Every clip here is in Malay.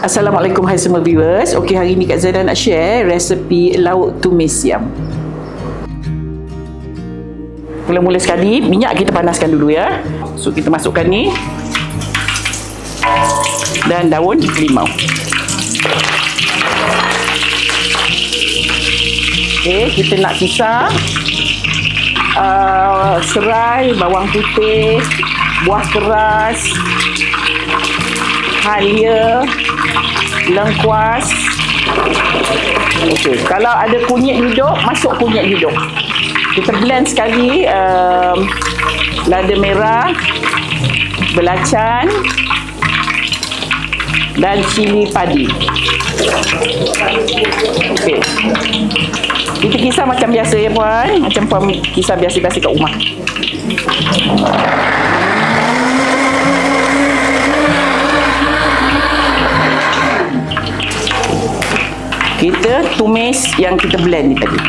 Assalamualaikum hai semua viewers. Okey, hari ni Kak Zaidah nak share resepi lauk tumis siam. Mula-mula sekali, minyak kita panaskan dulu ya. So kita masukkan ni dan daun limau. Okey, kita nak kisar serai, bawang putih, buah keras, halia, lengkuas. Okey, kalau ada kunyit hidup, masuk kunyit hidup. Kita blend sekali lada merah, belacan dan cili padi. Okey. Kita kisar macam biasa ya puan, macam puan kisar biasa-biasa kat rumah. Kita tumis yang kita blend ni tadi.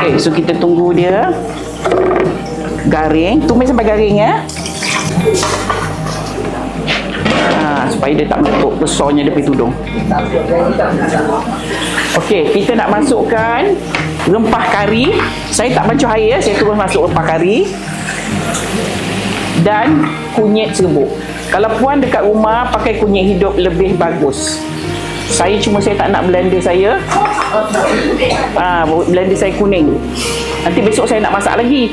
Okay, so kita tunggu dia garing. Tumis sampai garing ya. Supaya dia tak menutup besarnya dia pergi tudung. Okey, kita nak masukkan rempah kari. Saya tak bancuh air ya, saya terus masuk rempah kari dan kunyit serbuk. Kalau puan dekat rumah pakai kunyit hidup lebih bagus. Saya tak nak blender saya. Blender saya kuning. Nanti besok saya nak masak lagi.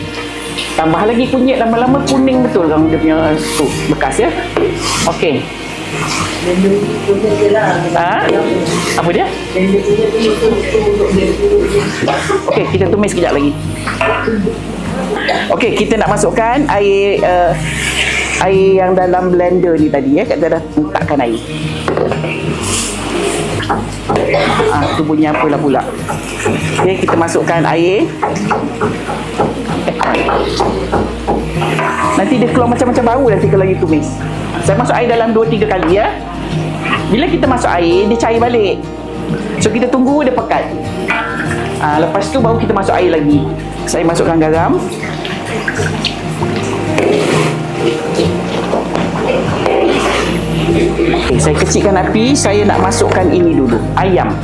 Tambah lagi kunyit, lama-lama kuning betul kan dia punya tu bekas ya. Okey. Apa dia? Okey, kita tumis sekejap lagi. Okey, kita nak masukkan air yang dalam blender ni tadi ya. Kak dah letakkan air. Tu bunyi apalah pula. Okey, kita masukkan air. Nanti dia keluar macam-macam bau nanti kalau you tumis. Saya masuk air dalam 2-3 kali ya. Bila kita masuk air, dia cair balik. So kita tunggu dia pekat. Lepas tu baru kita masuk air lagi. Saya masukkan garam. Okay, saya kecilkan api. Saya nak masukkan ini dulu, ayam.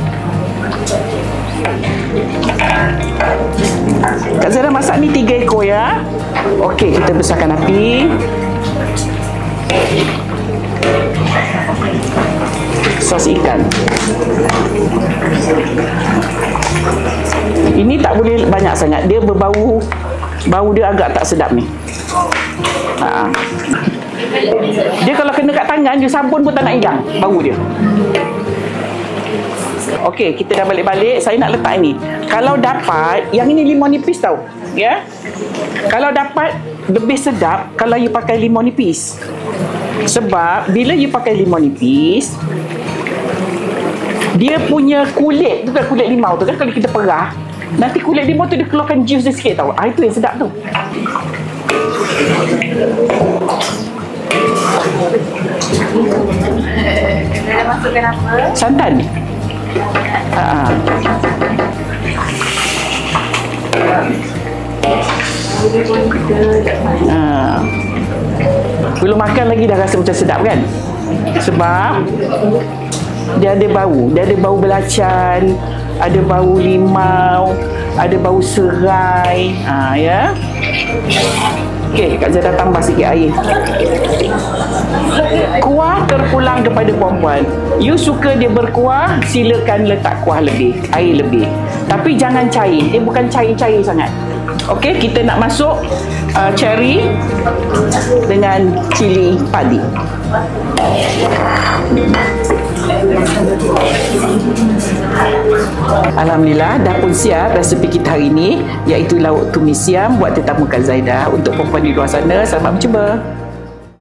Kak Zaidah masak ni 3 ekor ya. Okey, kita besarkan api. Sos ikan. Ini tak boleh banyak sangat. Dia berbau, bau dia agak tak sedap ni. Dia kalau kena kat tangan, dia sabun pun tak nak hilang bau dia. Okey, kita dah balik-balik. Saya nak letak ini. Kalau dapat, yang ini limau nipis tau. Ya. Kalau dapat lebih sedap kalau you pakai limau nipis. Sebab bila you pakai limau nipis, dia punya kulit, bukan kulit limau tu kan, kalau kita perah, nanti kulit limau tu dia keluarkan juice dia sikit tau. Itu yang sedap tu. Kita masukkan apa? Santan. Belum makan lagi dah rasa macam sedap kan? Sebab dia ada bau. Dia ada bau belacan, ada bau limau, ada bau serai. Ya. Okey, Kak Zaidah tambah sikit air. Kuah terpulang kepada puan-puan. You suka dia berkuah, silakan letak kuah lebih, air lebih. Tapi jangan cair. Dia bukan cair-cair sangat. Okey, kita nak masuk cherry dengan cili padi. Alhamdulillah, dah pun siap resepi kita hari ini, iaitu lauk tumis siam buat tetamu Kak Zaidah. Untuk perempuan di luar sana, selamat mencuba.